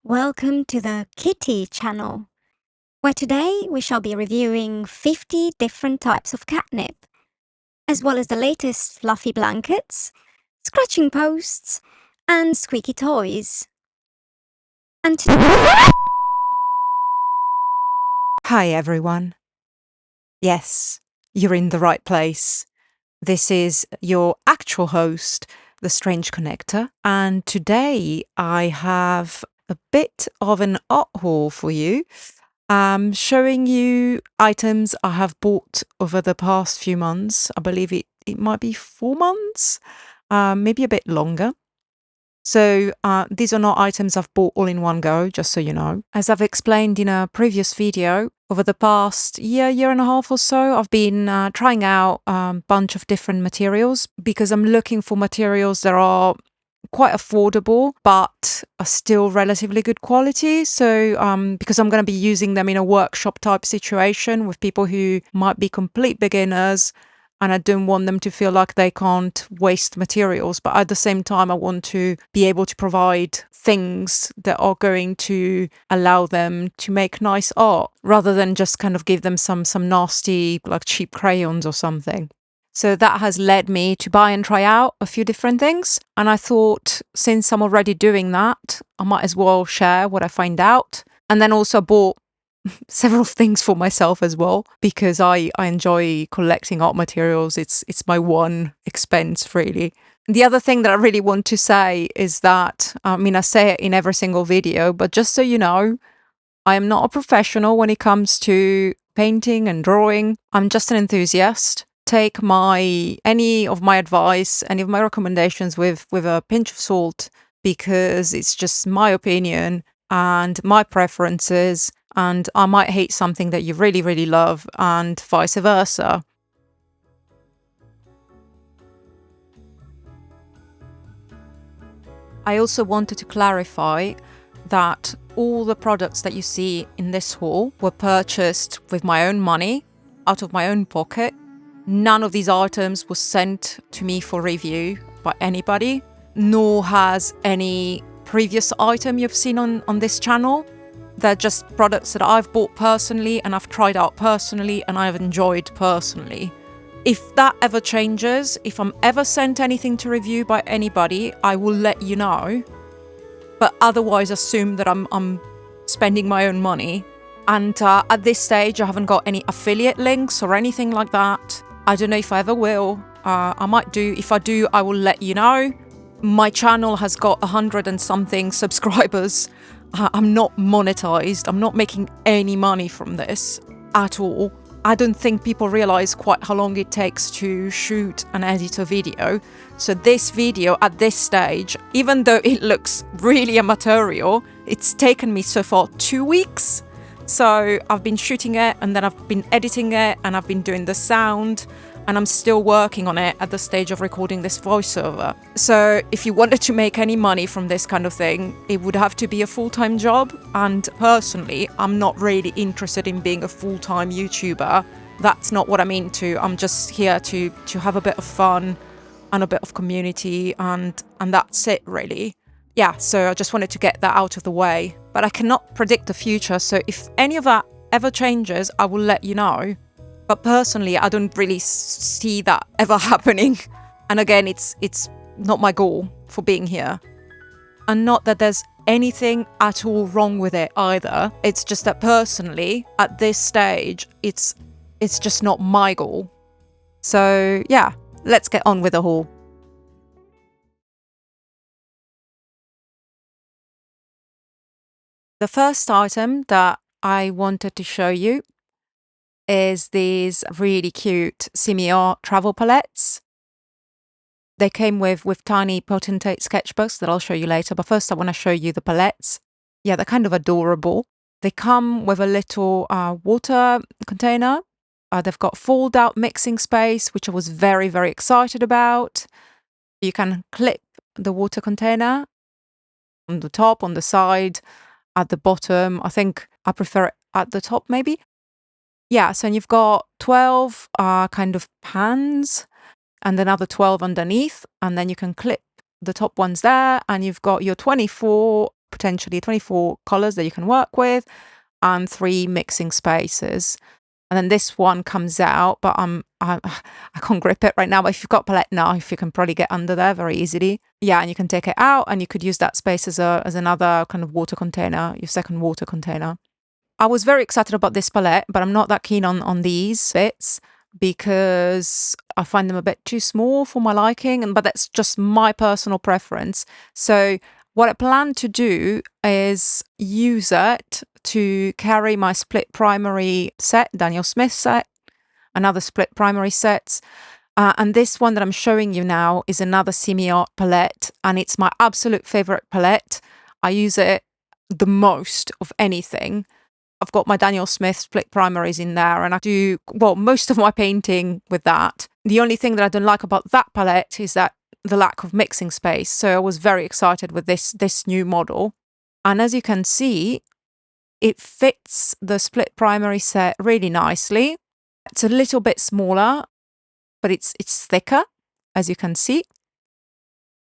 Welcome to the Kitty channel, where today we shall be reviewing 50 different types of catnip, as well as the latest fluffy blankets, scratching posts, and squeaky toys. And Hi everyone. Yes, you're in the right place. This is your actual host, the Strange Connector, and today I have a bit of an art haul for you, showing you items I have bought over the past few months. I believe it might be 4 months, maybe a bit longer. So these are not items I've bought all in one go, just so you know. As I've explained in a previous video, over the past year and a half or so, I've been trying out a bunch of different materials because I'm looking for materials that are quite affordable but are still relatively good quality. So because I'm going to be using them in a workshop type situation with people who might be complete beginners, and I don't want them to feel like they can't waste materials. But at the same time, I want to be able to provide things that are going to allow them to make nice art rather than just kind of give them some nasty, like cheap crayons or something. So that has led me to buy and try out a few different things. And I thought, since I'm already doing that, I might as well share what I find out. And then also bought several things for myself as well, because I enjoy collecting art materials. It's my one expense, really. The other thing that I really want to say is that, I say it in every single video, but just so you know, I am not a professional when it comes to painting and drawing. I'm just an enthusiast. Take any of my advice, any of my recommendations with a pinch of salt, because it's just my opinion and my preferences, and I might hate something that you really, really love, and vice versa. I also wanted to clarify that all the products that you see in this haul were purchased with my own money, out of my own pocket. None of these items was sent to me for review by anybody, nor has any previous item you've seen on this channel. They're just products that I've bought personally and I've tried out personally and I've enjoyed personally. If that ever changes, if I'm ever sent anything to review by anybody, I will let you know. But otherwise, assume that I'm spending my own money. And at this stage, I haven't got any affiliate links or anything like that. I don't know if I ever will. I might do. If I do, I will let you know. My channel has got 100 and something subscribers. I'm not monetized. I'm not making any money from this at all. I don't think people realize quite how long it takes to shoot and edit a video. So this video at this stage, even though it looks really amateurial, it's taken me so far 2 weeks. So I've been shooting it and then I've been editing it and I've been doing the sound, and I'm still working on it at the stage of recording this voiceover. So if you wanted to make any money from this kind of thing, it would have to be a full-time job. And personally, I'm not really interested in being a full-time YouTuber. That's not what I'm into. I'm just here to have a bit of fun and a bit of community, and that's it, really. Yeah, so I just wanted to get that out of the way. But I cannot predict the future, so if any of that ever changes, I will let you know. But personally, I don't really see that ever happening. And again, it's not my goal for being here. And not that there's anything at all wrong with it either. It's just that personally, at this stage, it's just not my goal. So yeah, let's get on with the haul. The first item that I wanted to show you is these really cute semi-art travel palettes. They came with tiny Potentate sketchbooks that I'll show you later, but first I want to show you the palettes. Yeah, they're kind of adorable. They come with a little water container. They've got fold-out mixing space, which I was very, very excited about. You can clip the water container on the top, on the side, at the bottom. I think I prefer it at the top, maybe. Yeah, so you've got 12 kind of pans and another 12 underneath, and then you can clip the top ones there, and you've got your 24 potentially 24 colors that you can work with and 3 mixing spaces. And then this one comes out, but I can't grip it right now. But if you've got palette knife, you can probably get under there very easily. Yeah, and you can take it out and you could use that space as another kind of water container, your second water container. I was very excited about this palette, but I'm not that keen on these bits because I find them a bit too small for my liking, but that's just my personal preference. So what I plan to do is use it to carry my split primary set, Daniel Smith set, another split primary sets. And this one that I'm showing you now is another semi-art palette, and it's my absolute favorite palette. I use it the most of anything. I've got my Daniel Smith split primaries in there, and I do, well, most of my painting with that. The only thing that I don't like about that palette is that the lack of mixing space. So I was very excited with this new model. And as you can see, it fits the split primary set really nicely. It's a little bit smaller, but it's thicker, as you can see.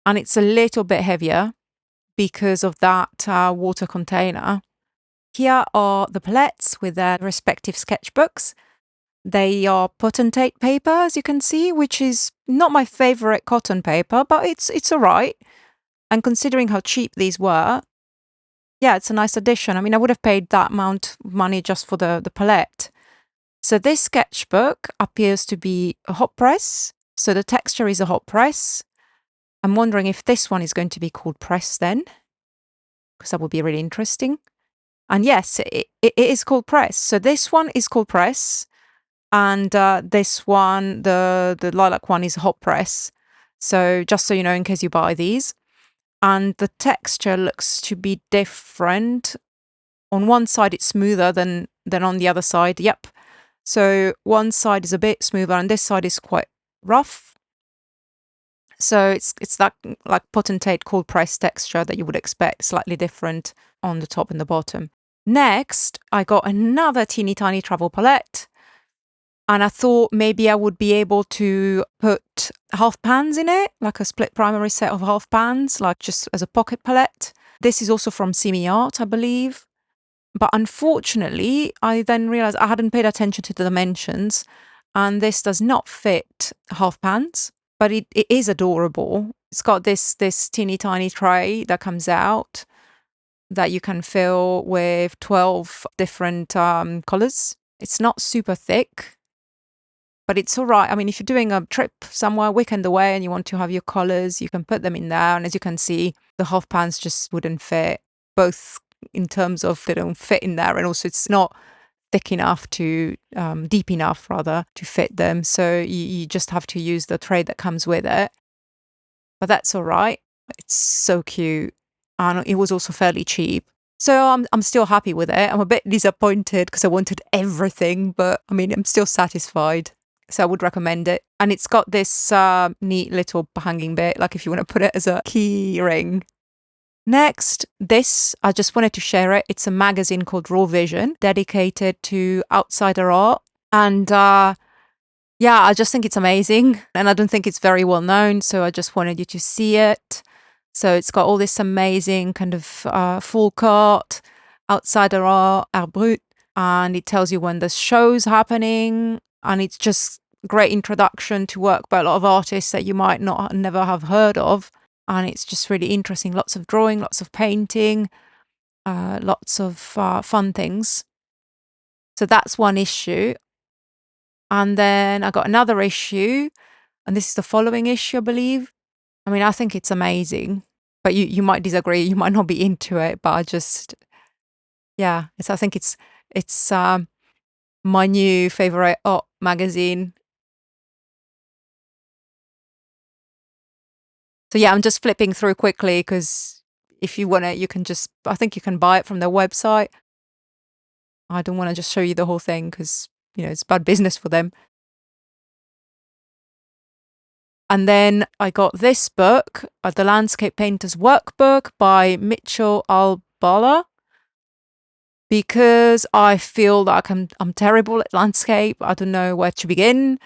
And it's a little bit heavier because of that water container. Here are the palettes with their respective sketchbooks. They are Potentate paper, as you can see, which is not my favorite cotton paper, but it's all right. And considering how cheap these were, yeah, it's a nice addition. I mean, I would have paid that amount of money just for the palette. So this sketchbook appears to be a hot press. So the texture is a hot press. I'm wondering if this one is going to be called press then, because that would be really interesting. And yes, it is called press. So this one is called press. And this one, the lilac one, is hot press. So just so you know, in case you buy these. And the texture looks to be different. On one side, it's smoother than on the other side. Yep. So one side is a bit smoother and this side is quite rough. So it's that like Potentate cold press texture that you would expect, slightly different on the top and the bottom. Next, I got another teeny tiny travel palette. And I thought maybe I would be able to put half pans in it, like a split primary set of half pans, like just as a pocket palette. This is also from semi-art, I believe. But unfortunately, I then realized I hadn't paid attention to the dimensions, and this does not fit half pans, but it is adorable. It's got this teeny tiny tray that comes out that you can fill with 12 different colors. It's not super thick, but it's all right. I mean, if you're doing a trip somewhere, weekend away, and you want to have your colors, you can put them in there. And as you can see, the half pans just wouldn't fit, both in terms of they don't fit in there, and also it's not thick enough to, deep enough rather, to fit them. So you just have to use the tray that comes with it. But that's all right. It's so cute. And it was also fairly cheap. So I'm still happy with it. I'm a bit disappointed because I wanted everything, but I mean, I'm still satisfied. So I would recommend it. And it's got this neat little hanging bit, like if you want to put it as a key ring. Next, this, I just wanted to share it. It's a magazine called Raw Vision, dedicated to outsider art. And yeah, I just think it's amazing. And I don't think it's very well known. So I just wanted you to see it. So it's got all this amazing kind of full cut, outsider art, art brut. And it tells you when the show's happening. And it's just great introduction to work by a lot of artists that you might never have heard of. And it's just really interesting. Lots of drawing, lots of painting, lots of fun things. So that's one issue. And then I got another issue, and this is the following issue, I believe. I mean, I think it's amazing, but you might disagree. You might not be into it, but I just, yeah, I think it's my new favorite art magazine. So yeah, I'm just flipping through quickly because if you want it, you can just, I think you can buy it from their website. I don't want to just show you the whole thing because, you know, it's bad business for them. And then I got this book, The Landscape Painter's Workbook by Mitchell Albala, because I feel like I'm terrible at landscape. I don't know where to begin.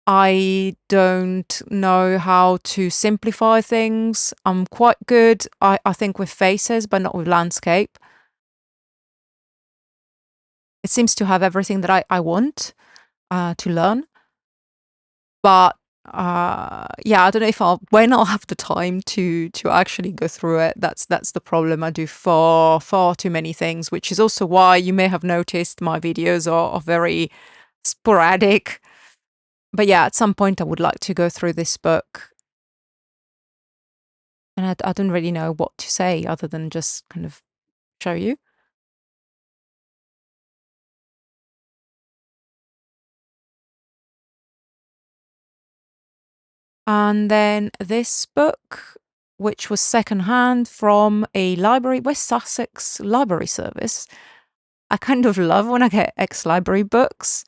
I don't know how to simplify things. I'm quite good, I think, with faces, but not with landscape. It seems to have everything that I want to learn. But yeah, I don't know if when I'll have the time to actually go through it. That's the problem. I do far too many things, which is also why you may have noticed my videos are very sporadic. But yeah, at some point I would like to go through this book. And I don't really know what to say other than just kind of show you. And then this book, which was secondhand from a library, West Sussex Library Service. I kind of love when I get ex-library books,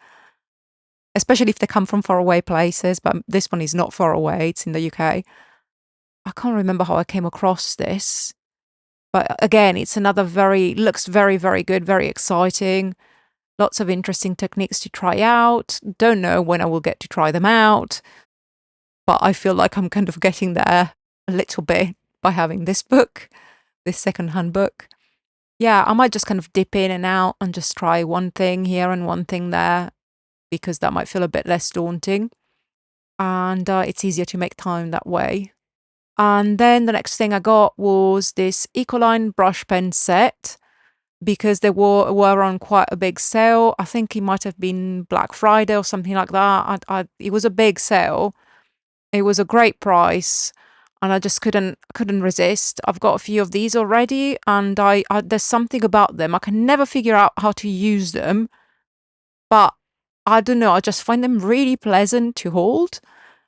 especially if they come from faraway places, but this one is not far away, it's in the UK. I can't remember how I came across this, but again, it's another looks very, very good, very exciting. Lots of interesting techniques to try out. Don't know when I will get to try them out, but I feel like I'm kind of getting there a little bit by having this book, this secondhand book. Yeah, I might just kind of dip in and out and just try one thing here and one thing there, because that might feel a bit less daunting. And it's easier to make time that way. And then the next thing I got was this Ecoline brush pen set, because they were on quite a big sale. I think it might have been Black Friday or something like that. It was a big sale. It was a great price, and I just couldn't resist. I've got a few of these already, and I there's something about them. I can never figure out how to use them, but I don't know. I just find them really pleasant to hold.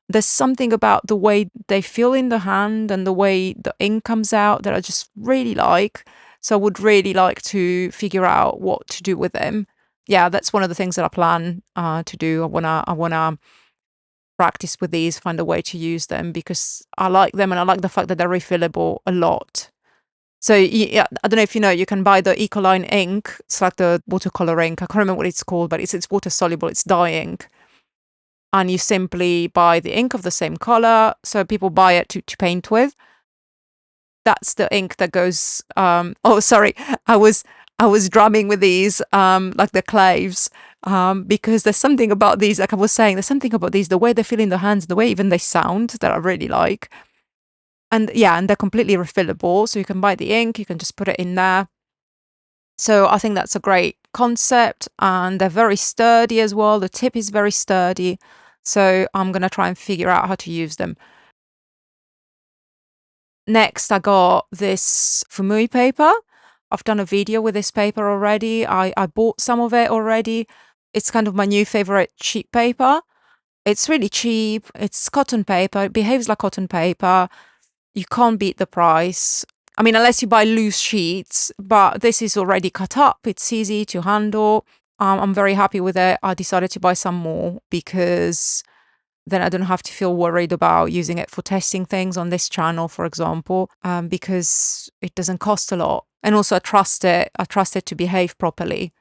There's something about the way they feel in the hand and the way the ink comes out that I just really like. So I would really like to figure out what to do with them. Yeah, that's one of the things that I plan to do. I wanna practice with these, find a way to use them, because I like them and I like the fact that they're refillable a lot. So yeah, I don't know if you know, you can buy the Ecoline ink. It's like the watercolor ink. I can't remember what it's called, but it's water soluble. It's dye ink. And you simply buy the ink of the same color. So people buy it to paint with. That's the ink that goes. Oh, sorry, I was drumming with these, like the claves, because there's something about these. Like I was saying, there's something about these, the way they feel in the hands, the way even they sound, that I really like. And yeah, and they're completely refillable. So you can buy the ink, you can just put it in there. So I think that's a great concept, and they're very sturdy as well. The tip is very sturdy. So I'm going to try and figure out how to use them. Next, I got this Fuumuui paper. I've done a video with this paper already. I bought some of it already. It's kind of my new favorite cheap paper. It's really cheap. It's cotton paper. It behaves like cotton paper. You can't beat the price. I mean, unless you buy loose sheets, but this is already cut up. It's easy to handle. I'm very happy with it. I decided to buy some more because then I don't have to feel worried about using it for testing things on this channel, for example, because it doesn't cost a lot. And also I trust it. I trust it to behave properly.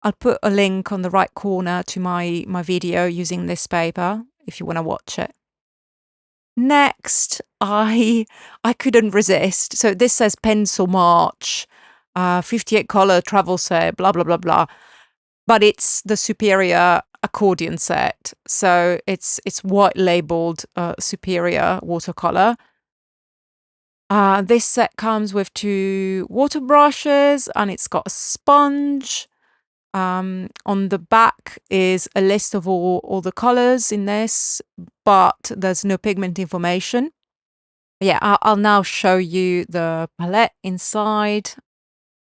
I'll put a link on the right corner to my video using this paper if you want to watch it. Next, I couldn't resist. So this says Pencil March, 58 color travel set, blah, blah, blah, blah. But it's the Superior accordion set. So it's white labeled Superior watercolor. This set comes with 2 water brushes, and it's got a sponge. On the back is a list of all the colors in this, but there's no pigment information. Yeah, I'll now show you the palette inside.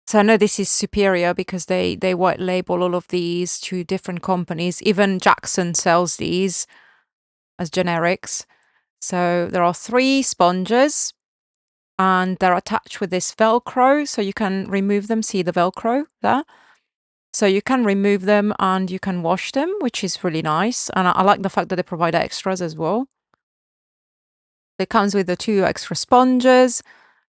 So I know this is Superior because they white label all of these to different companies. Even Jackson sells these as generics. So there are 3 sponges, and they're attached with this Velcro, so you can remove them. See the Velcro there? So you can remove them and you can wash them, which is really nice. And I like the fact that they provide extras as well. It comes with the 2 extra sponges.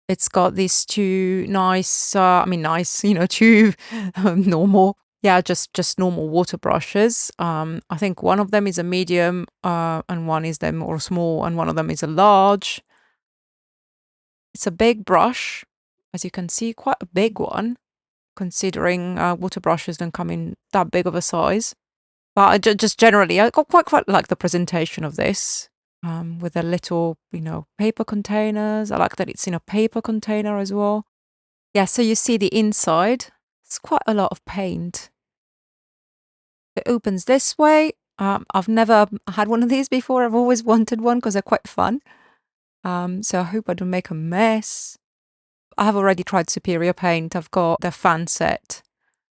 It's got these 2 nice, 2 normal yeah, just normal water brushes. I think one of them is a medium, and one is them or small, and one of them is a large. It's a big brush, as you can see, quite a big one, considering water brushes don't come in that big of a size. But I just generally, I quite like the presentation of this, with the little, paper containers. I like that it's in a paper container as well. Yeah, so you see the inside. It's quite a lot of paint. It opens this way. I've never had one of these before. I've always wanted one because they're quite fun. So I hope I don't make a mess. I have already tried Superior Paint. I've got their fan set,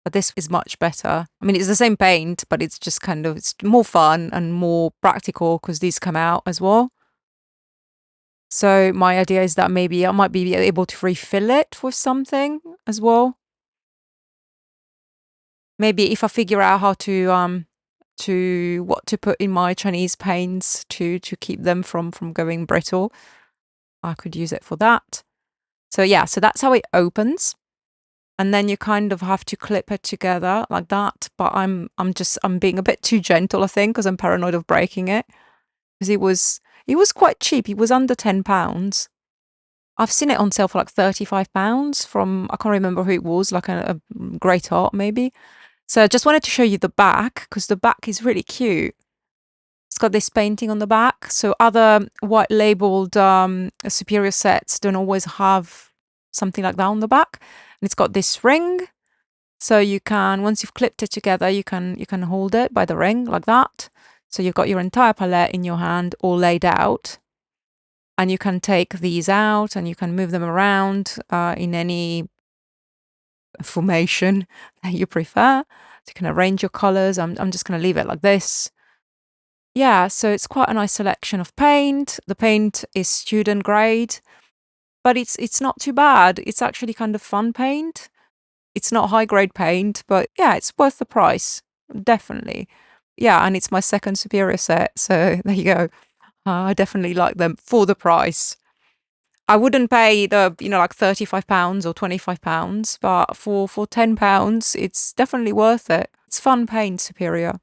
but this is much better. I mean, it's the same paint, but it's just it's more fun and more practical because these come out as well. So my idea is that maybe I might be able to refill it with something as well. Maybe if I figure out how what to put in my Chinese paints to keep them from going brittle, I could use it for that. So yeah, so that's how it opens. And then you kind of have to clip it together like that. But I'm being a bit too gentle, I think, because I'm paranoid of breaking it. Because it was quite cheap. It was under £10. I've seen it on sale for like £35 from, I can't remember who it was, like a Great Art maybe. So I just wanted to show you the back because the back is really cute. It's got this painting on the back. So other white labeled Superior sets don't always have something like that on the back. And it's got this ring. So you can, once you've clipped it together, you can hold it by the ring like that. So you've got your entire palette in your hand all laid out. And you can take these out and you can move them around in any formation that you prefer. So you can arrange your colors. I'm just going to leave it like this. Yeah, so it's quite a nice selection of paint. The paint is student grade, but it's not too bad. It's actually kind of fun paint. It's not high grade paint, but yeah, it's worth the price. Definitely. Yeah, and it's my second Superior set, so there you go. I definitely like them for the price. I wouldn't pay the, like £35 or £25, but for £10, it's definitely worth it. It's fun paint, Superior.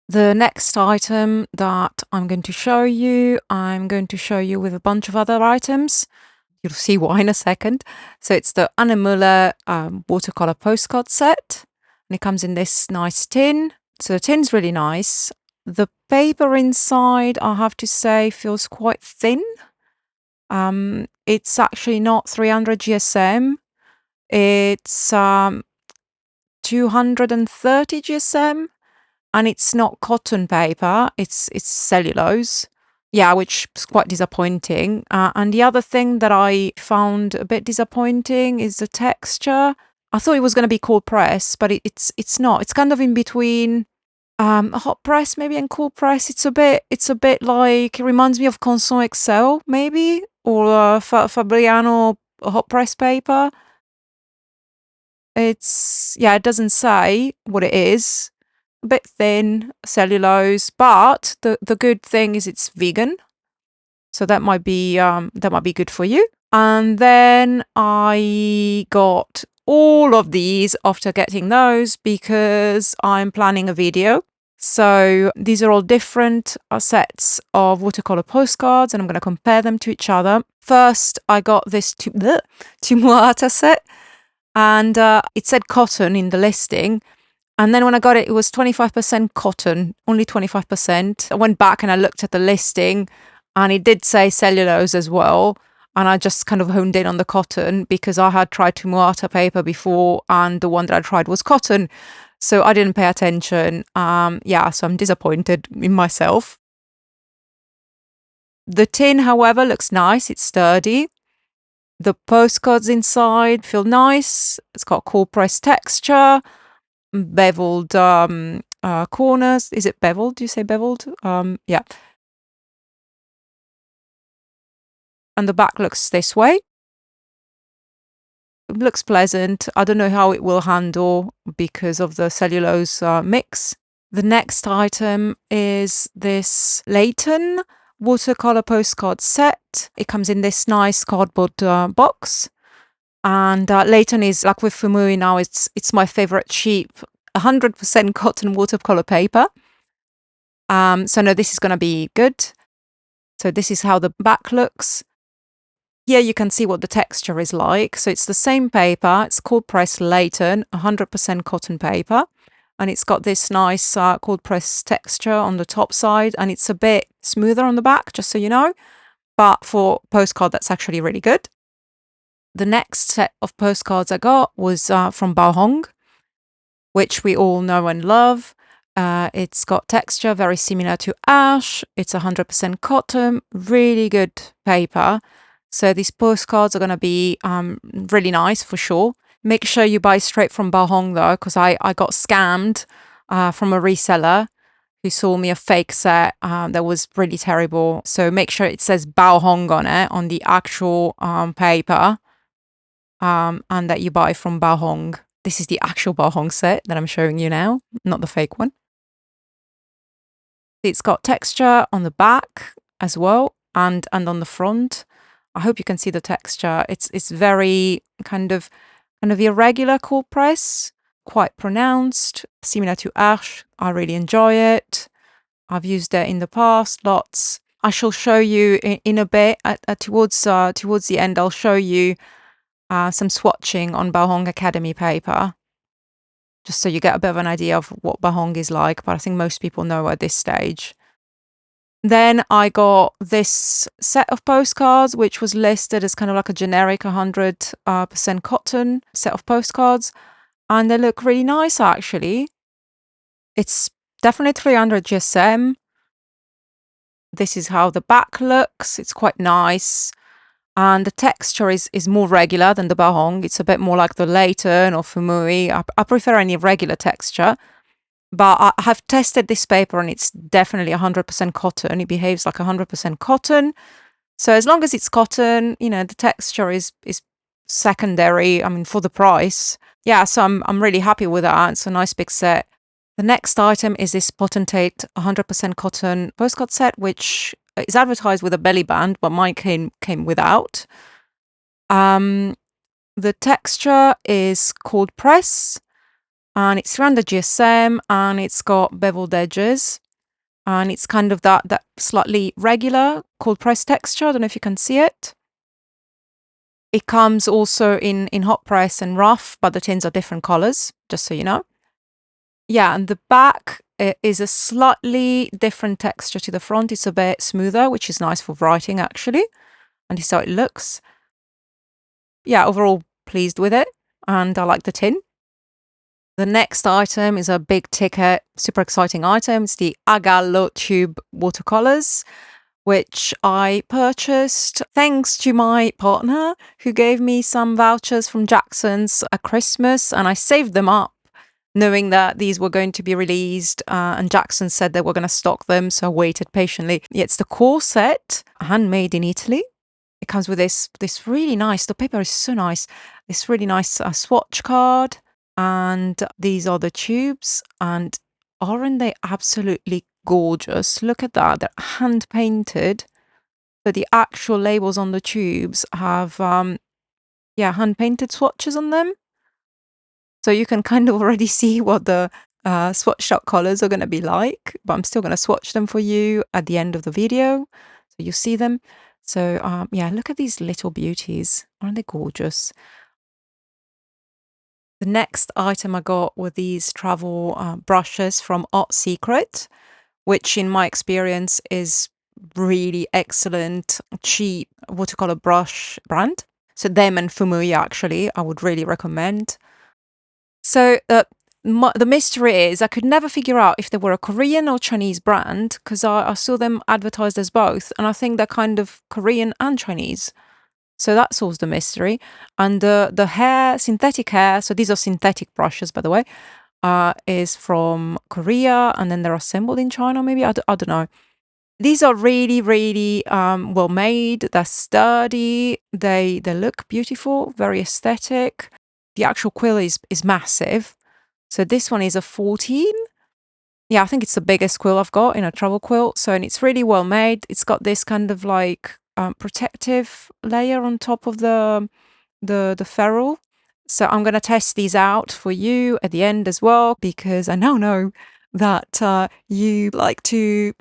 The next item that I'm going to show you with a bunch of other items. You'll see why in a second. So it's the Anne Muller watercolor postcard set. And it comes in this nice tin. So the tin's really nice. The paper inside, I have to say, feels quite thin. It's actually not 300 GSM. It's 230 GSM. And it's not cotton paper, it's cellulose. Yeah, which is quite disappointing. And the other thing that I found a bit disappointing is the texture. I thought it was going to be cold press, but it's not. It's kind of in between hot press maybe and cold press. It's a bit like, it reminds me of Constant Excel maybe, or Fabriano hot press paper. It doesn't say what it is. A bit thin, cellulose, but the good thing is it's vegan, so that might be good for you. And then I got all of these after getting those because I'm planning a video. So these are all different sets of watercolor postcards, and I'm going to compare them to each other. First, I got this Tumuarta set, and it said cotton in the listing. And then when I got it, it was 25% cotton, only 25%. I went back and I looked at the listing and it did say cellulose as well. And I just kind of honed in on the cotton because I had tried Tumuarta paper before and the one that I tried was cotton. So I didn't pay attention. So I'm disappointed in myself. The tin, however, looks nice. It's sturdy. The postcards inside feel nice. It's got cold press texture. Beveled corners. Is it beveled? Do you say beveled? Yeah. And the back looks this way. It looks pleasant. I don't know how it will handle because of the cellulose mix. The next item is this Leyton watercolor postcard set. It comes in this nice cardboard box. And Leyton is, like with Fuumuui now, it's my favorite cheap 100% cotton watercolor paper. So no, this is going to be good. So this is how the back looks. Here you can see what the texture is like. So it's the same paper. It's cold pressed Leyton, 100% cotton paper. And it's got this nice cold pressed texture on the top side. And it's a bit smoother on the back, just so you know. But for postcard, that's actually really good. The next set of postcards I got was from Baohong, which we all know and love. It's got texture very similar to ash. It's 100% cotton, really good paper. So these postcards are going to be really nice for sure. Make sure you buy straight from Baohong though, because I got scammed from a reseller who sold me a fake set that was really terrible. So make sure it says Baohong on it, on the actual paper, and that you buy from Baohong. This is the actual Baohong set that I'm showing you now, not the fake one. It's got texture on the back as well, and on the front. I hope you can see the texture. It's very kind of irregular cold press, quite pronounced, similar to ash. I really enjoy it. I've used it in the past, lots. I shall show you in a bit. Towards the end, I'll show you some swatching on Baohong Academy paper, just so you get a bit of an idea of what Baohong is like, but I think most people know at this stage. Then I got this set of postcards, which was listed as kind of like a generic 100% cotton set of postcards. And they look really nice, actually. It's definitely 300 GSM. This is how the back looks. It's quite nice. And the texture is more regular than the Baohong. It's a bit more like the Leyton or Fuumuui. I prefer any regular texture. But I have tested this paper and it's definitely 100% cotton. It behaves like 100% cotton. So as long as it's cotton, you know, the texture is secondary. I mean, for the price. Yeah, so I'm really happy with that. It's a nice big set. The next item is this Potentate 100% cotton postcard set, which is advertised with a belly band, but mine came without. The texture is cold press, and it's 300 GSM, and it's got beveled edges, and it's kind of that slightly regular cold press texture. I don't know if you can see it. It comes also in hot press and rough, but the tins are different colors, just so you know. Yeah, and the back is a slightly different texture to the front. It's a bit smoother, which is nice for writing, actually. And this is how it looks. Yeah, overall pleased with it, and I like the tin. The next item is a big ticket, super exciting item. It's the Gallo tube watercolors, which I purchased thanks to my partner, who gave me some vouchers from Jackson's at Christmas, and I saved them up, knowing that these were going to be released, and Jackson said they were going to stock them, so I waited patiently. Yeah, it's the core set, handmade in Italy. It comes with this really nice, the paper is so nice, this really nice swatch card, and these are the tubes, and aren't they absolutely gorgeous? Look at that, they're hand painted, but the actual labels on the tubes have hand painted swatches on them. So you can kind of already see what the swatched out colors are going to be like, but I'm still going to swatch them for you at the end of the video, so you see them. So yeah, look at these little beauties. Aren't they gorgeous? The next item I got were these travel brushes from Art Secret, which in my experience is really excellent, cheap watercolor brush brand. So them and Fuumuui, actually, I would really recommend. So the mystery is I could never figure out if they were a Korean or Chinese brand, because I saw them advertised as both, and I think they're kind of Korean and Chinese. So that solves the mystery. And the hair, synthetic hair, so these are synthetic brushes, by the way, is from Korea, and then they're assembled in China, maybe? I don't know. These are really, really well made. They're sturdy. They look beautiful, very aesthetic. The actual quill is massive. So this one is a 14. Yeah, I think it's the biggest quill I've got in a travel quilt. So, and it's really well made. It's got this kind of like protective layer on top of the ferrule. So I'm going to test these out for you at the end as well, because I now know that you like to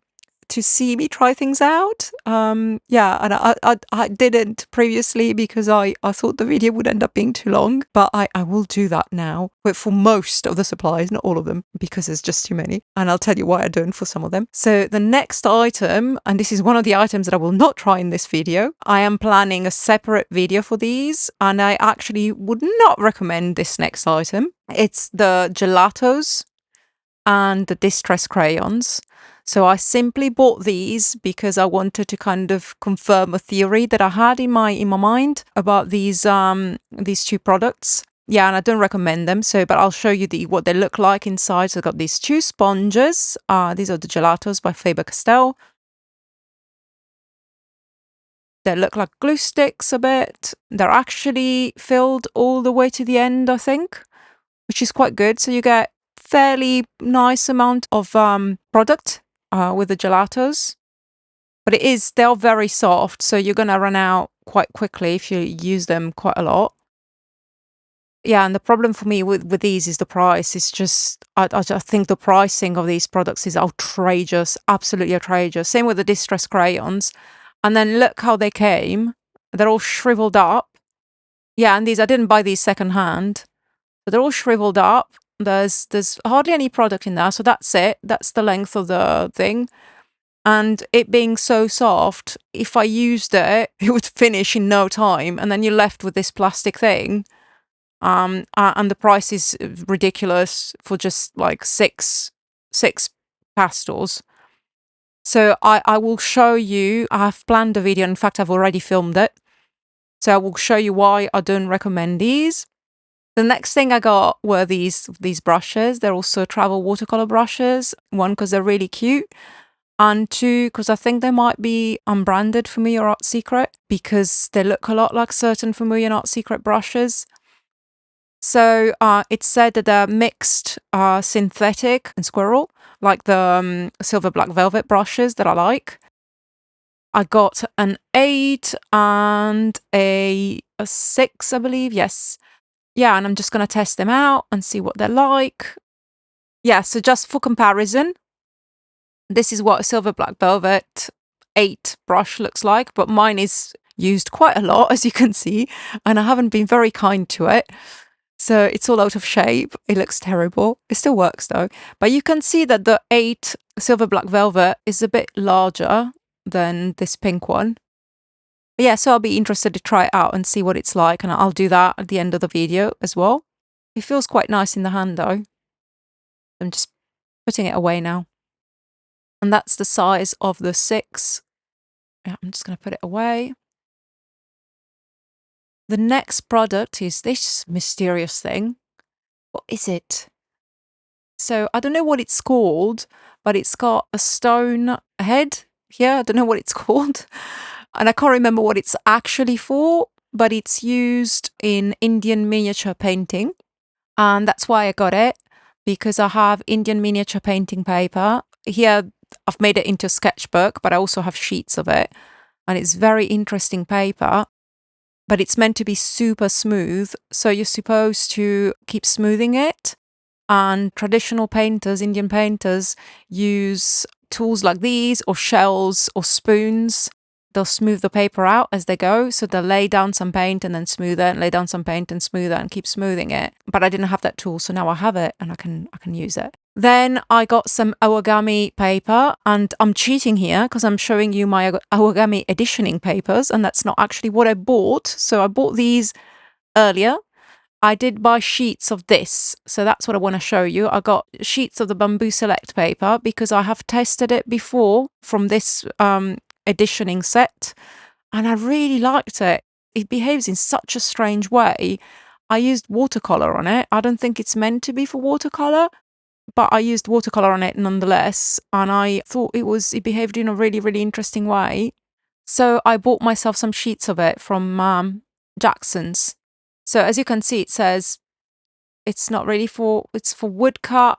see me try things out. Yeah, and I didn't previously because I thought the video would end up being too long, but I will do that now. But for most of the supplies, not all of them, because there's just too many. And I'll tell you why I don't for some of them. So the next item, and this is one of the items that I will not try in this video, I am planning a separate video for these, and I actually would not recommend this next item. It's the gelatos and the distress crayons. So I simply bought these because I wanted to kind of confirm a theory that I had in my mind about these two products. Yeah, and I don't recommend them. So, but I'll show you what they look like inside. So I've got these two sponges. These are the gelatos by Faber-Castell. They look like glue sticks a bit. They're actually filled all the way to the end, I think, which is quite good. So you get fairly nice amount of product with the gelatos, but they're very soft, so you're gonna run out quite quickly if you use them quite a lot. Yeah, and the problem for me with these is the price. It's just I think the pricing of these products is outrageous, absolutely outrageous. Same with the distress crayons, and then look how they came. They're all shriveled up. Yeah, and these I didn't buy these secondhand, but they're all shriveled up. There's hardly any product in there, so that's it. That's the length of the thing. And it being so soft, if I used it, it would finish in no time, and then you're left with this plastic thing. And the price is ridiculous for just like six pastels. So I will show you. I have planned a video. In fact, I've already filmed it. So I will show you why I don't recommend these. The next thing I got were these brushes. They're also travel watercolor brushes. One, because they're really cute, and two, because I think they might be unbranded Fuumuui or Art Secret, because they look a lot like certain Fuumuui and Art Secret brushes. So it's said that they're mixed synthetic and squirrel, like the silver black velvet brushes that I like. I got an 8 and a 6, I believe. Yes. Yeah, and I'm just going to test them out and see what they're like. Yeah, so just for comparison, this is what a silver black velvet 8 brush looks like, but mine is used quite a lot, as you can see, and I haven't been very kind to it. So it's all out of shape. It looks terrible. It still works though. But you can see that the 8 silver black velvet is a bit larger than this pink one. But yeah, so I'll be interested to try it out and see what it's like, and I'll do that at the end of the video as well. It feels quite nice in the hand though. I'm just putting it away now. And that's the size of the 6. Yeah, I'm just going to put it away. The next product is this mysterious thing. What is it? So I don't know what it's called, but it's got a stone head here. I don't know what it's called. And I can't remember what it's actually for, but it's used in Indian miniature painting. And that's why I got it, because I have Indian miniature painting paper. Here I've made it into a sketchbook, but I also have sheets of it. And it's very interesting paper, but it's meant to be super smooth. So you're supposed to keep smoothing it. And traditional painters, Indian painters, use tools like these or shells or spoons. They'll smooth the paper out as they go. So they'll lay down some paint and then smooth it, and lay down some paint and smooth it, and keep smoothing it. But I didn't have that tool, so now I have it and I can use it. Then I got some Awagami paper, and I'm cheating here because I'm showing you my Awagami editioning papers, and that's not actually what I bought. So I bought these earlier. I did buy sheets of this, so that's what I want to show you. I got sheets of the Bamboo Select paper because I have tested it before from this editioning set, and I really liked it. It behaves in such a strange way. I used watercolor on it. I don't think it's meant to be for watercolor, but I used watercolor on it nonetheless, and I thought it behaved in a really, really interesting way. So I bought myself some sheets of it from Jackson's. So as you can see, it says it's not really it's for woodcut,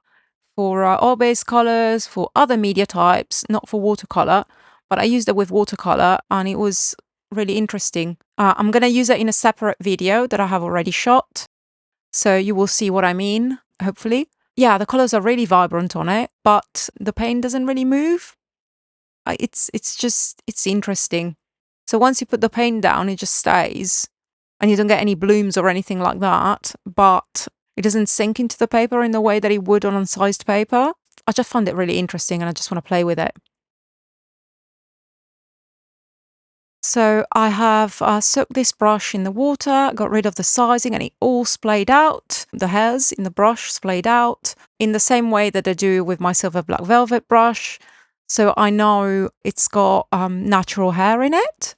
for oil-based colors, for other media types, not for watercolor. But I used it with watercolor, and it was really interesting. I'm going to use it in a separate video that I have already shot. So you will see what I mean, hopefully. Yeah, the colors are really vibrant on it, but the paint doesn't really move. It's interesting. So once you put the paint down, it just stays and you don't get any blooms or anything like that, but it doesn't sink into the paper in the way that it would on unsized paper. I just find it really interesting and I just want to play with it. So I have soaked this brush in the water, got rid of the sizing, and it all splayed out. The hairs in the brush splayed out in the same way that I do with my silver black velvet brush. So I know it's got natural hair in it.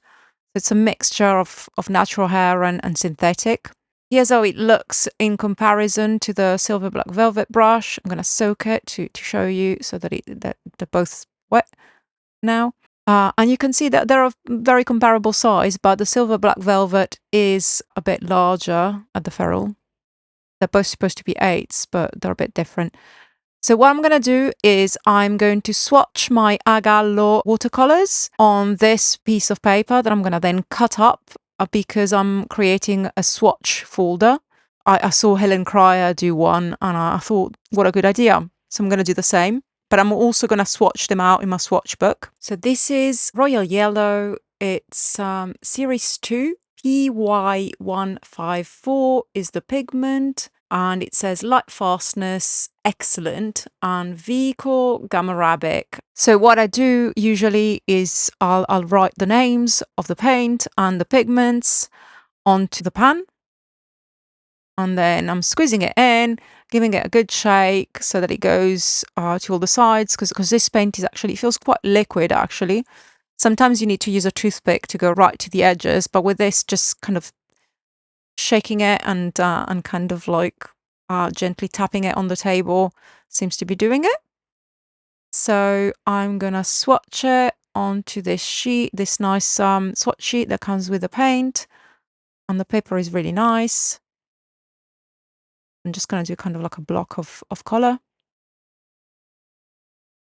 It's a mixture of natural hair and synthetic. Here's how it looks in comparison to the silver black velvet brush. I'm going to soak it to show you so that they're both wet now. And you can see that they're of very comparable size, but the silver black velvet is a bit larger at the ferrule. They're both supposed to be 8s, but they're a bit different. So what I'm going to do is I'm going to swatch my Gallo watercolors on this piece of paper that I'm going to then cut up because I'm creating a swatch folder. I saw Helen Cryer do one and I thought, what a good idea. So I'm going to do the same. But I'm also going to swatch them out in my swatch book. So this is Royal Yellow. It's Series 2. PY154 is the pigment. And it says light fastness, excellent, and Vico Gamma Arabic. So what I do usually is I'll write the names of the paint and the pigments onto the pan. And then I'm squeezing it in, giving it a good shake so that it goes to all the sides because this paint it feels quite liquid actually. Sometimes you need to use a toothpick to go right to the edges, but with this just kind of shaking it and kind of like gently tapping it on the table seems to be doing it. So I'm gonna swatch it onto this sheet, this nice swatch sheet that comes with the paint, and the paper is really nice. I'm just going to do kind of like a block of color.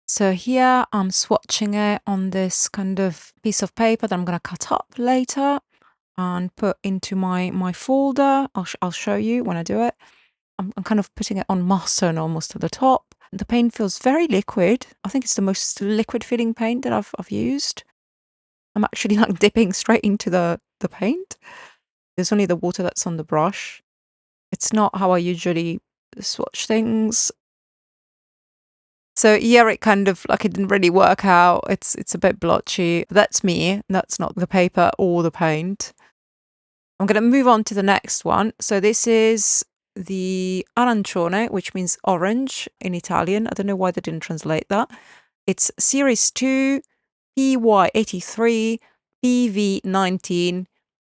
So here I'm swatching it on this kind of piece of paper that I'm going to cut up later and put into my folder. I'll show you when I do it. I'm kind of putting it on mustard almost at the top. The paint feels very liquid. I think it's the most liquid feeling paint that I've used. I'm actually like dipping straight into the paint. There's only the water that's on the brush. It's not how I usually swatch things. So here it kind of like it didn't really work out. It's a bit blotchy. That's me. That's not the paper or the paint. I'm going to move on to the next one. So this is the arancione, which means orange in Italian. I don't know why they didn't translate that. It's Series 2, PY83, PV19,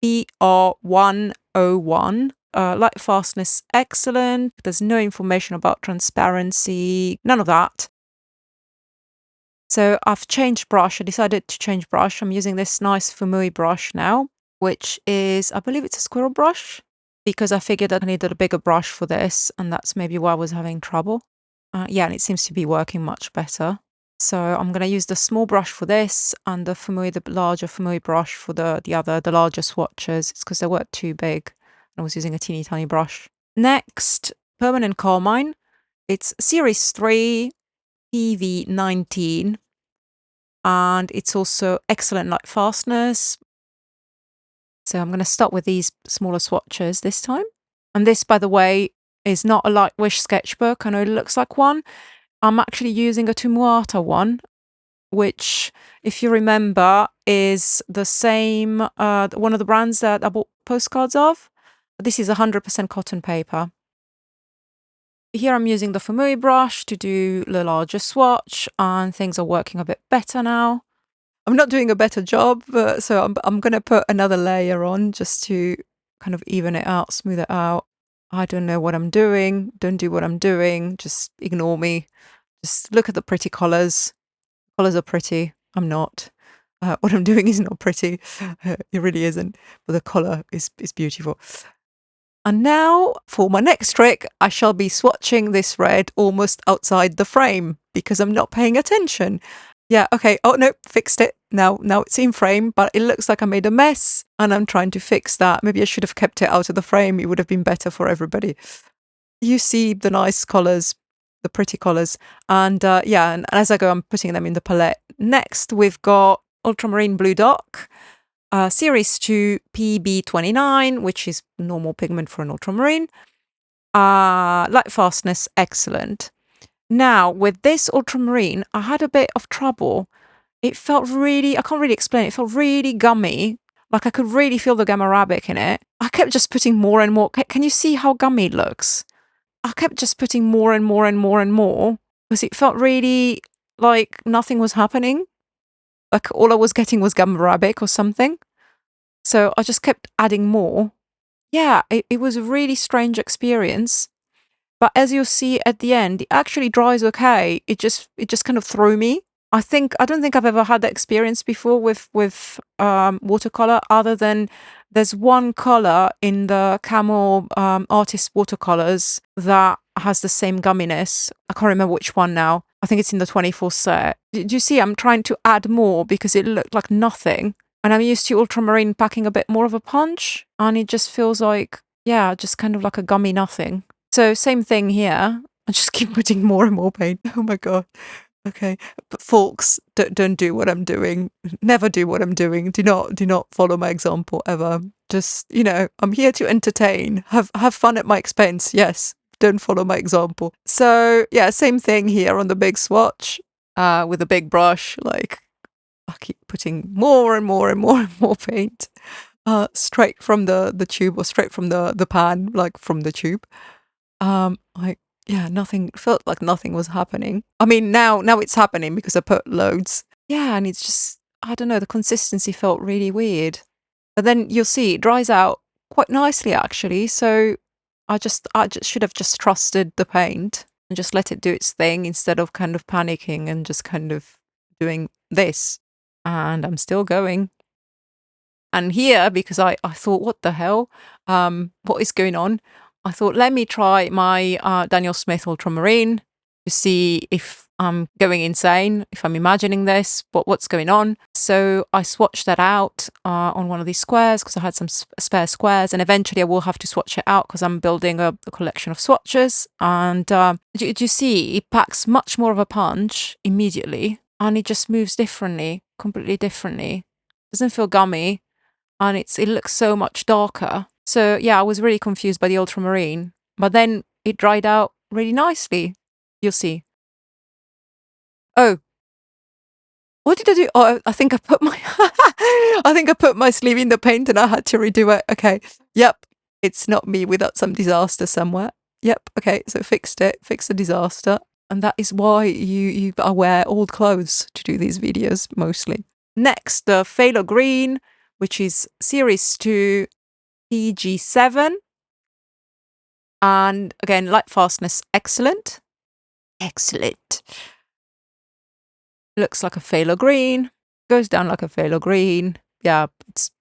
PR101. Light fastness, excellent. There's no information about transparency, none of that. So I've changed brush. I decided to change brush. I'm using this nice Fuumuui brush now, which is, I believe it's a squirrel brush, because I figured I needed a bigger brush for this, and that's maybe why I was having trouble. Yeah, and it seems to be working much better. So I'm going to use the small brush for this and the Fuumuui, the larger Fuumuui brush for the larger swatches. It's because they were too big. I was using a teeny tiny brush. Next, Permanent Carmine. It's Series 3, PV19. And it's also excellent light fastness. So I'm going to start with these smaller swatches this time. And this, by the way, is not a Light Wish sketchbook. I know it looks like one. I'm actually using a Tumuarta one, which, if you remember, is the same, one of the brands that I bought postcards of. This is 100% cotton paper. Here I'm using the Fuumuui brush to do the larger swatch, and things are working a bit better now. I'm not doing a better job, so I'm going to put another layer on just to kind of even it out, smooth it out. I don't know what I'm doing. Don't do what I'm doing. Just ignore me. Just look at the pretty colors. Colors are pretty. I'm not. What I'm doing is not pretty. It really isn't. But the color is beautiful. And now for my next trick, I shall be swatching this red almost outside the frame because I'm not paying attention. Yeah, okay. Oh, no, fixed it. now it's in frame, but it looks like I made a mess and I'm trying to fix that. Maybe I should have kept it out of the frame. It would have been better for everybody. You see the nice colors, the pretty colors. And yeah, and as I go, I'm putting them in the palette. Next, we've got Ultramarine Blue Dark, Series 2 PB29, which is normal pigment for an ultramarine. Light fastness, excellent. Now, with this ultramarine, I had a bit of trouble. It felt really, I can't really explain it, felt really gummy. Like I could really feel the gamma arabic in it. I kept just putting more and more. Can you see how gummy it looks? I kept just putting more and more and more and more because it felt really like nothing was happening. Like all I was getting was gamma arabic or something. So I just kept adding more. Yeah, it was a really strange experience. But as you'll see at the end, it actually dries okay. It just kind of threw me. I don't think I've ever had that experience before with watercolor, other than there's one color in the Camel artist watercolors that has the same gumminess. I can't remember which one now. I think it's in the 24 set. Do you see? I'm trying to add more because it looked like nothing. And I'm used to ultramarine packing a bit more of a punch. And it just feels like, yeah, just kind of like a gummy nothing. So same thing here. I just keep putting more and more paint. Oh my God. Okay. But folks, don't do what I'm doing. Never do what I'm doing. Do not follow my example ever. Just, I'm here to entertain. Have fun at my expense. Yes. Don't follow my example. So yeah, same thing here on the big swatch, with a big brush. Like I keep putting more and more and more and more paint, straight from the tube, or straight from the pan, like from the tube. Yeah, nothing, felt like nothing was happening. I mean, now it's happening because I put loads. Yeah, and it's just, I don't know, the consistency felt really weird. But then you'll see it dries out quite nicely actually. So I just should have just trusted the paint and just let it do its thing instead of kind of panicking and just kind of doing this. And I'm still going. And here, because I thought, what the hell? What is going on? I thought, let me try my Daniel Smith Ultramarine to see if I'm going insane, if I'm imagining this, what's going on. So I swatched that out on one of these squares because I had some spare squares, and eventually I will have to swatch it out because I'm building a collection of swatches. And do you see, it packs much more of a punch immediately, and it just moves differently, completely differently. Doesn't feel gummy, and it looks so much darker. So yeah, I was really confused by the ultramarine, but then it dried out really nicely. You'll see. Oh, what did I do? Oh, I think I put my my sleeve in the paint and I had to redo it. Okay. Yep. It's not me without some disaster somewhere. Yep. Okay. So fixed the disaster. And that is why I wear old clothes to do these videos mostly. Next, the Phthalo Green, which is Series 2 PG7. And again, light fastness, excellent. Excellent. Looks like a phthalo green, goes down like a phthalo green. Yeah,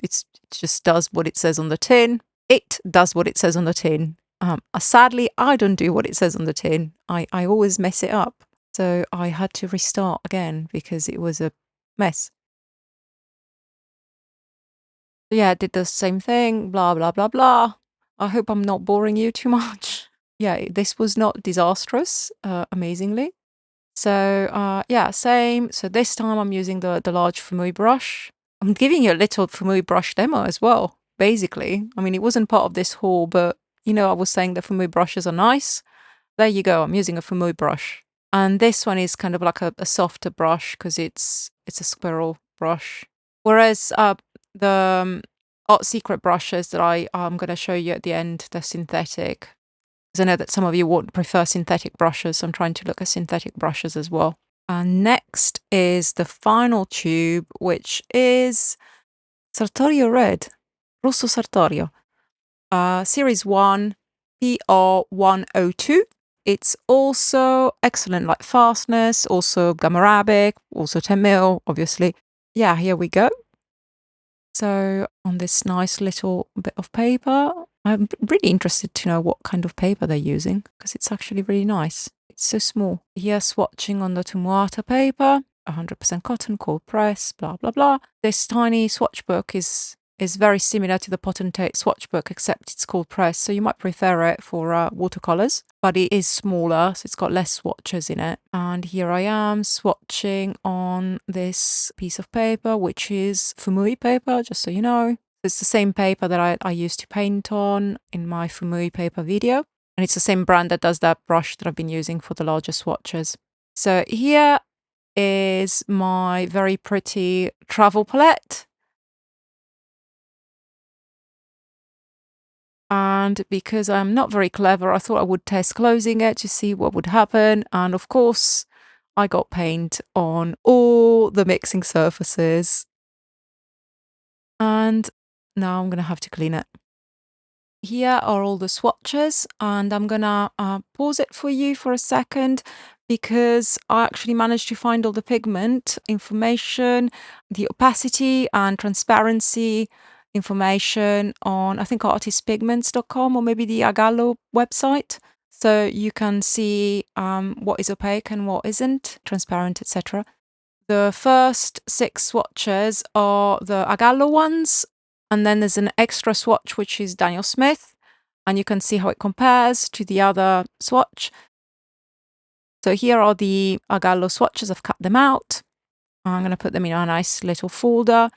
it just does what it says on the tin. It does what it says on the tin. Sadly, I don't do what it says on the tin. I always mess it up. So I had to restart again because it was a mess. Yeah, I did the same thing, blah, blah, blah, blah. I hope I'm not boring you too much. Yeah, this was not disastrous, amazingly. So yeah, same. So this time I'm using the large Fuumuui brush. I'm giving you a little Fuumuui brush demo as well, basically. I mean, it wasn't part of this haul, but I was saying the Fuumuui brushes are nice. There you go, I'm using a Fuumuui brush. And this one is kind of like a softer brush because it's a squirrel brush. Whereas the Art Secret brushes that I'm going to show you at the end, they're synthetic. Because I know that some of you would prefer synthetic brushes, so I'm trying to look at synthetic brushes as well. And next is the final tube, which is Sartorio Red, Rosso Sartorio, Series 1, PR102. It's also excellent light fastness, also gamma arabic, also 10 mil, obviously. Yeah, here we go. So on this nice little bit of paper, I'm really interested to know what kind of paper they're using because it's actually really nice. It's so small. Here swatching on the Tumuarta paper. 100% cotton, cold press, blah, blah, blah. This tiny swatch book is very similar to the Potentate swatch book, except it's cold press, so you might prefer it for watercolors, but it is smaller, so it's got less swatches in it. And here I am swatching on this piece of paper, which is Fuumuui paper, just so you know. It's the same paper that I used to paint on in my Fuumuui paper video. And it's the same brand that does that brush that I've been using for the larger swatches. So here is my very pretty travel palette. And because I'm not very clever, I thought I would test closing it to see what would happen. And of course, I got paint on all the mixing surfaces. And now I'm going to have to clean it. Here are all the swatches, and I'm gonna pause it for you for a second because I actually managed to find all the pigment information, the opacity and transparency information on, I think, artistpigments.com or maybe the Gallo website. So you can see what is opaque and what isn't, transparent, etc. The first 6 swatches are the Gallo ones, and then there's an extra swatch which is Daniel Smith, and you can see how it compares to the other swatch. So here are the Gallo swatches. I've cut them out. I'm going to put them in a nice little folder,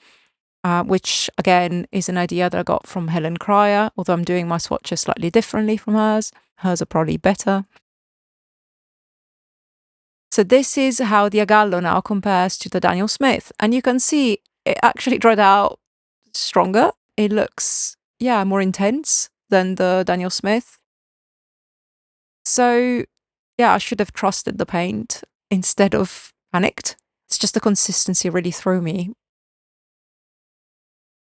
which again is an idea that I got from Helen Cryer, although I'm doing my swatches slightly differently from hers. Hers are probably better. So this is how the Gallo now compares to the Daniel Smith, and you can see it actually dried out stronger. It looks, yeah, more intense than the Daniel Smith. So, yeah, I should have trusted the paint instead of panicked. It's just the consistency really threw me.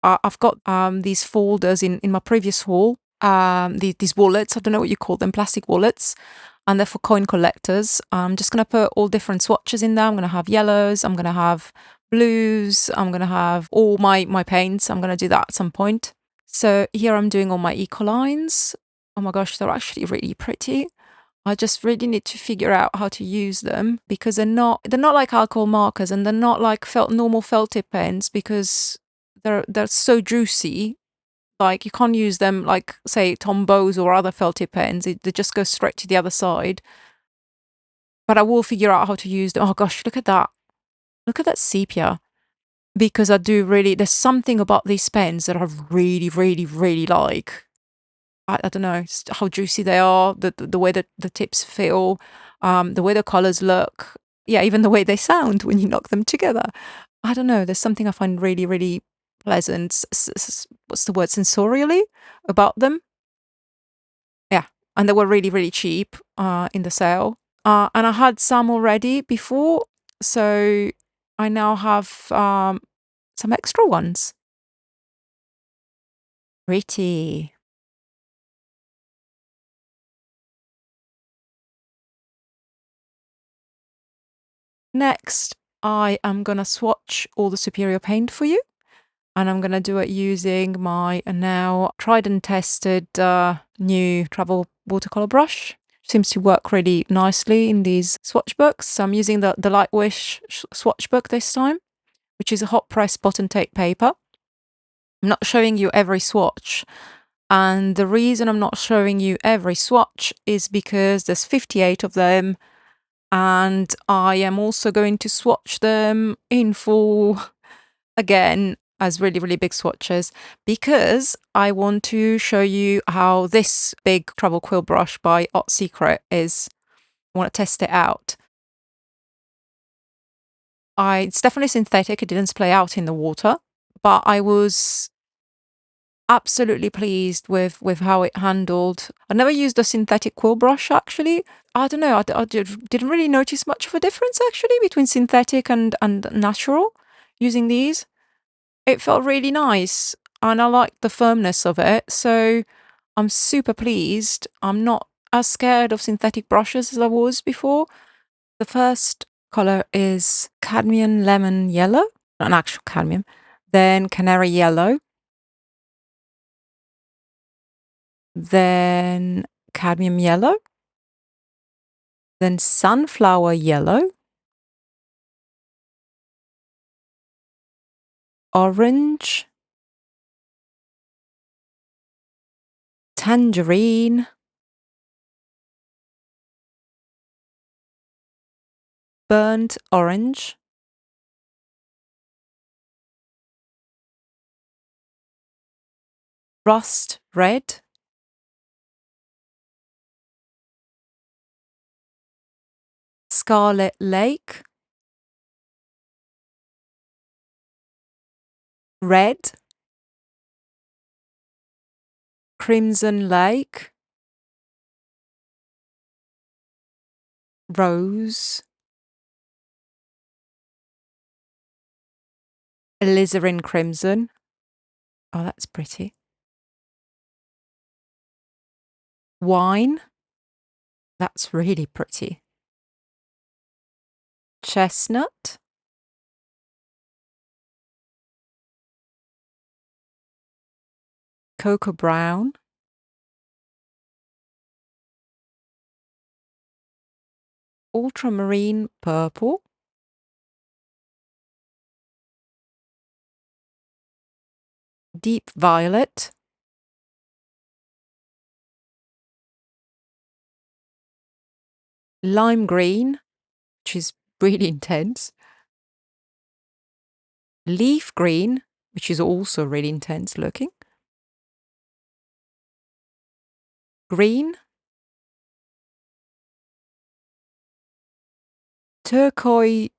I've got these folders in my previous haul, these wallets, I don't know what you call them, plastic wallets, and they're for coin collectors. I'm just going to put all different swatches in there. I'm going to have yellows, I'm going to have blues, I'm going to have all my paints. I'm going to do that at some point. So here I'm doing all my Ecolines. Oh my gosh, they're actually really pretty. I just really need to figure out how to use them because they're not like alcohol markers, and they're not like normal felt tip pens because they're so juicy. Like you can't use them like, say, Tombows or other felt tip pens. They just go straight to the other side. But I will figure out how to use them. Oh gosh, look at that. Look at that sepia. Because I do really, there's something about these pens that I really, really, really like. I don't know how juicy they are, the way that the tips feel, the way the colors look. Yeah, even the way they sound when you knock them together. I don't know. There's something I find really, really pleasant. What's the word? Sensorially about them. Yeah, and they were really, really cheap in the sale. And I had some already before, so I now have some extra ones. Pretty. Next, I am gonna swatch all the Superior paint for you, and I'm gonna do it using my now tried and tested new travel watercolor brush. Seems to work really nicely in these swatch books. So I'm using the Lightwish swatch book this time, which is a hot press Potentate paper. I'm not showing you every swatch, and the reason I'm not showing you every swatch is because there's 58 of them, and I am also going to swatch them in full again as really, really big swatches because I want to show you how this big travel quill brush by Art Secret is. I want to test it out. It's definitely synthetic. It didn't splay out in the water, but I was absolutely pleased with how it handled. I never used a synthetic quill brush actually. I don't know, I didn't really notice much of a difference actually between synthetic and natural using these. It felt really nice and I liked the firmness of it, so I'm super pleased. I'm not as scared of synthetic brushes as I was before. The first colour is cadmium lemon yellow, not an actual cadmium, then canary yellow, then cadmium yellow, then sunflower yellow, orange, tangerine, burnt orange, rust red, scarlet lake, red, crimson lake, rose, alizarin crimson. Oh, that's pretty. Wine. That's really pretty. Chestnut. Cocoa brown. Ultramarine purple. Deep violet. Lime green, which is really intense. Leaf green, which is also really intense looking. Green. Turquoise.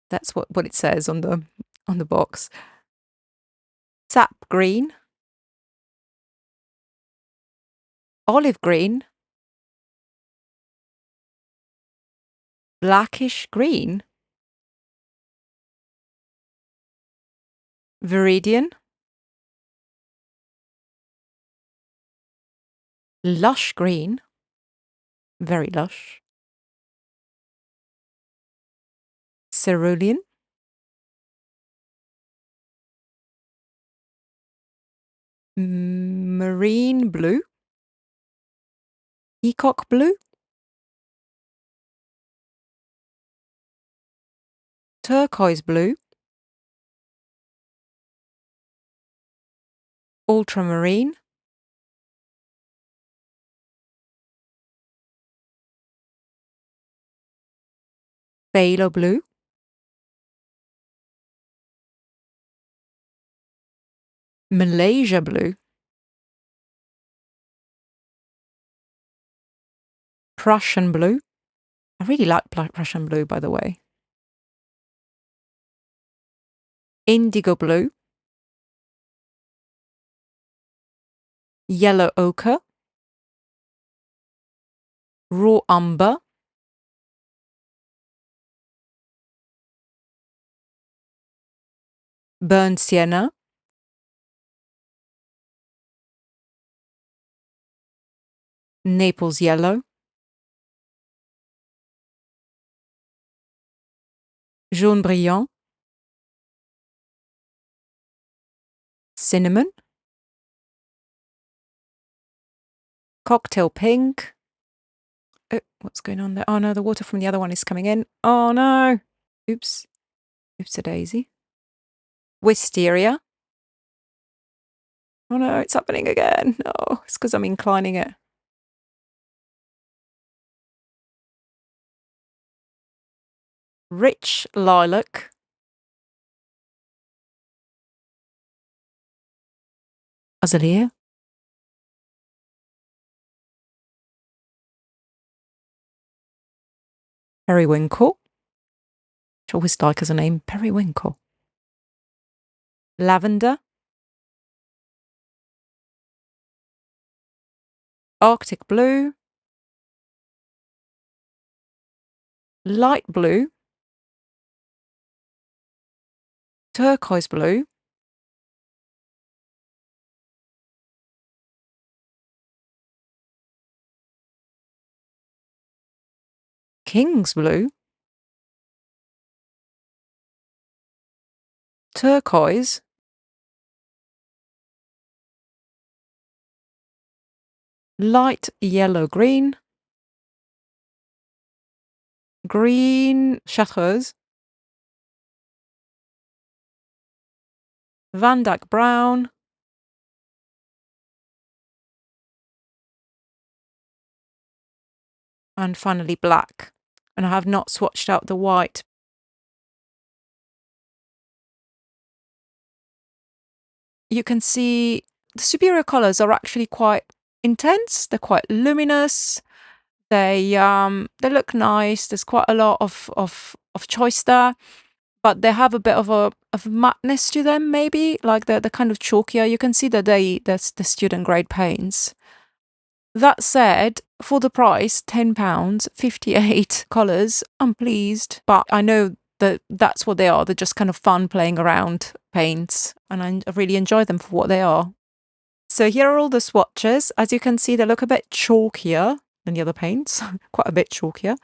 That's what it says on the box. Sap green. Olive green. Blackish green. Viridian. Lush green. Very lush. Cerulean. Marine blue. Peacock blue. Turquoise blue. Ultramarine. Phthalo blue. Malaysia blue. Prussian blue. I really like Prussian blue, by the way. Indigo blue. Yellow ochre. Raw umber. Burnt sienna. Naples yellow. Jaune brillant. Cinnamon. Cocktail pink. Oh, what's going on there? Oh no, the water from the other one is coming in. Oh no. Oops. Oops-a-daisy. Wisteria. Oh no, it's happening again. No, it's because I'm inclining it. Rich lilac. Azalea. Periwinkle. Which I always like as a name. Periwinkle. Lavender. Arctic blue. Light blue. Turquoise blue. King's blue. Turquoise. Light yellow green. Green chartreuse. Van Dyke Brown, and finally black. And I have not swatched out the white. You can see the superior colors are actually quite intense. They're quite luminous. They look nice. There's quite a lot of choice there, but they have a bit of matte-ness to them, maybe like they're kind of chalkier. You can see that that's the student grade paints. That said, for the price, £10, 58 colours, I'm pleased. But I know that that's what they are. They're just kind of fun playing around paints, and I really enjoy them for what they are. So here are all the swatches. As you can see, they look a bit chalkier than the other paints, quite a bit chalkier.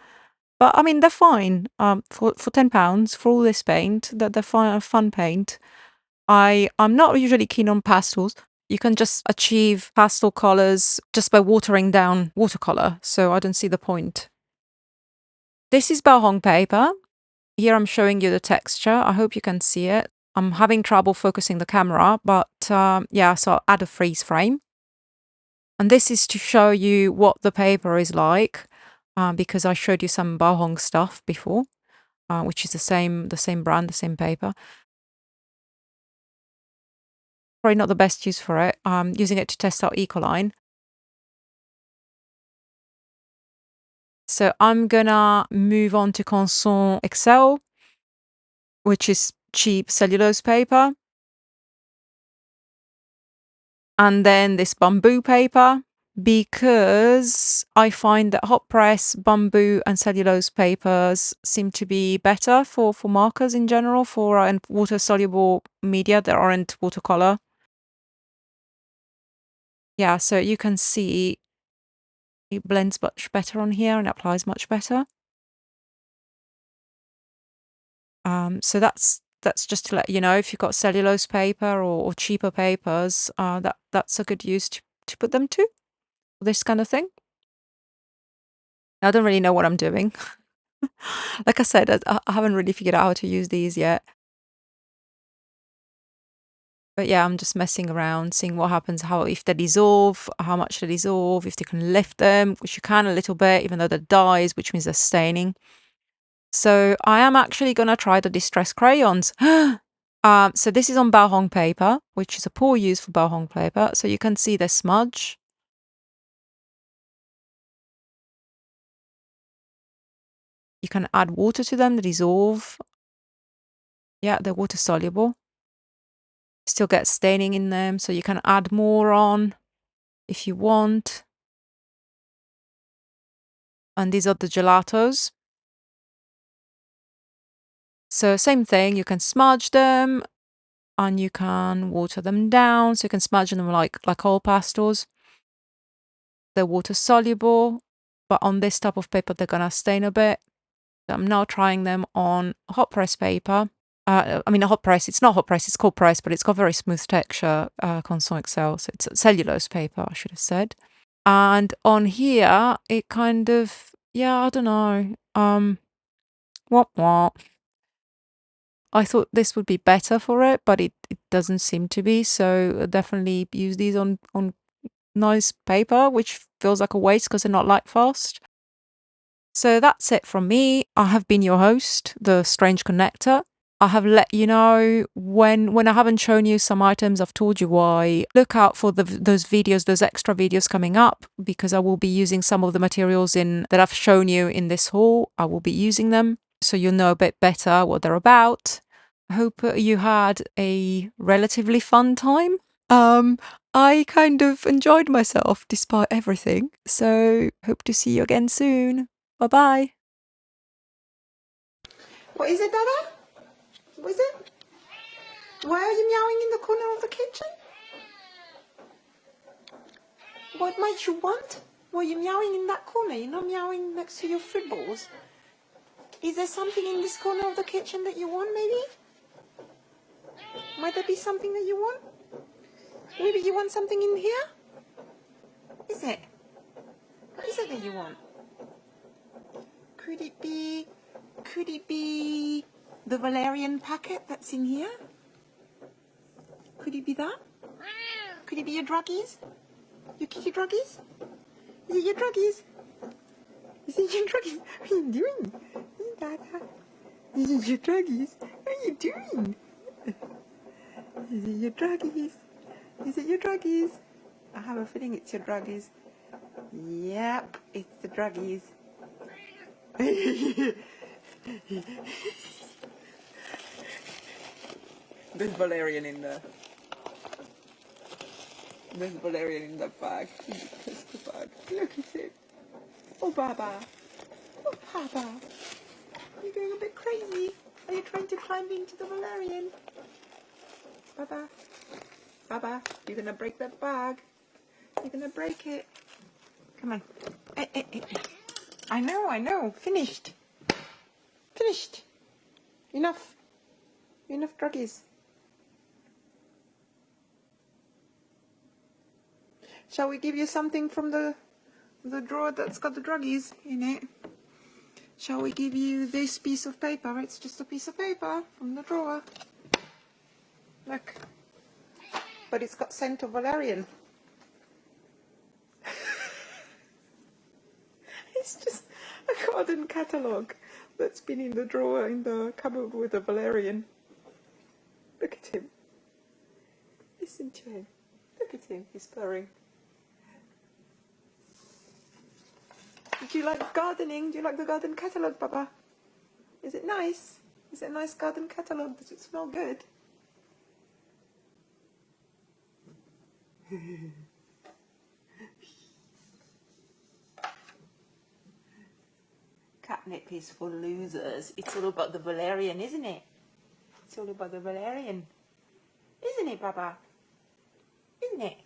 But I mean, they're fine. For £10 for all this paint, they're fine, fun paint. I'm not usually keen on pastels. You can just achieve pastel colors just by watering down watercolor, so I don't see the point. This is Baohong paper. Here I'm showing you the texture. I hope you can see it. I'm having trouble focusing the camera, but yeah, so I'll add a freeze frame. And this is to show you what the paper is like, because I showed you some Baohong stuff before, which is the same brand, the same paper. Probably not the best use for it. I'm using it to test out Ecoline. So I'm gonna move on to NON-EXISTENT, which is cheap cellulose paper. And then this bamboo paper, because I find that hot press, bamboo and cellulose papers seem to be better for markers in general, for water soluble media that aren't watercolor. Yeah, so you can see it blends much better on here and applies much better. So that's just to let you know, if you've got cellulose paper or cheaper papers, that's a good use to put them to, this kind of thing. I don't really know what I'm doing. Like I said, I haven't really figured out how to use these yet. But yeah, I'm just messing around, seeing what happens, if they dissolve, how much they dissolve, if they can lift them, which you can a little bit, even though they're dyes, which means they're staining. So I am actually going to try the distress crayons. So this is on Baohong paper, which is a poor use for Baohong paper. So you can see the smudge. You can add water to them, they dissolve. Yeah, they're water soluble. Still get staining in them, so you can add more on if you want. And these are the gelatos. So same thing, you can smudge them and you can water them down. So you can smudge them like oil pastels. They're water soluble, but on this type of paper, they're gonna stain a bit. I'm now trying them on hot press paper. I mean, a hot press, it's not hot press, it's cold press, but it's got very smooth texture, NON-EXISTENT, so it's cellulose paper, I should have said. And on here, it kind of, yeah, I don't know, what? I thought this would be better for it, but it doesn't seem to be, so definitely use these on nice paper, which feels like a waste because they're not light fast. So that's it from me. I have been your host, the Strange Connector. I have let you know when I haven't shown you some items, I've told you why. Look out for those videos, those extra videos coming up, because I will be using some of the materials that I've shown you in this haul. I will be using them, so you'll know a bit better what they're about. I hope you had a relatively fun time. I kind of enjoyed myself despite everything, so hope to see you again soon. Bye bye. What is it, Dada? What is it? Why are you meowing in the corner of the kitchen? What might you want? Why are you meowing in that corner? You're not meowing next to your food bowls. Is there something in this corner of the kitchen that you want, maybe? Might there be something that you want? Maybe you want something in here? Is it? What is it that you want? Could it be the valerian packet that's in here? Could it be that? Could it be your druggies? Your kitty druggies? Is it your druggies? Is it your druggies? What are you doing? Dada? Is it your druggies? What are you doing? Is it your druggies? Is it your druggies? I have a feeling it's your druggies. Yep, it's the druggies. There's valerian in there. There's valerian in that bag. In the plastic bag. Look at it. Oh, Baba. Oh, Baba. You're going a bit crazy. Are you trying to climb into the valerian? Baba. Baba, you're going to break that bag. You're going to break it. Come on. I know. Finished. Finished. Enough. Enough druggies. Shall we give you something from the drawer that's got the druggies in it? Shall we give you this piece of paper? It's just a piece of paper from the drawer. Look. But it's got scent of valerian. It's just a garden catalogue that's been in the drawer in the cupboard with the valerian. Look at him. Listen to him. Look at him. He's purring. Do you like gardening? Do you like the garden catalogue, Papa? Is it nice? Is it a nice garden catalogue? Does it smell good? Catnip is for losers. It's all about the valerian, isn't it? It's all about the valerian. Isn't it, Papa? Isn't it?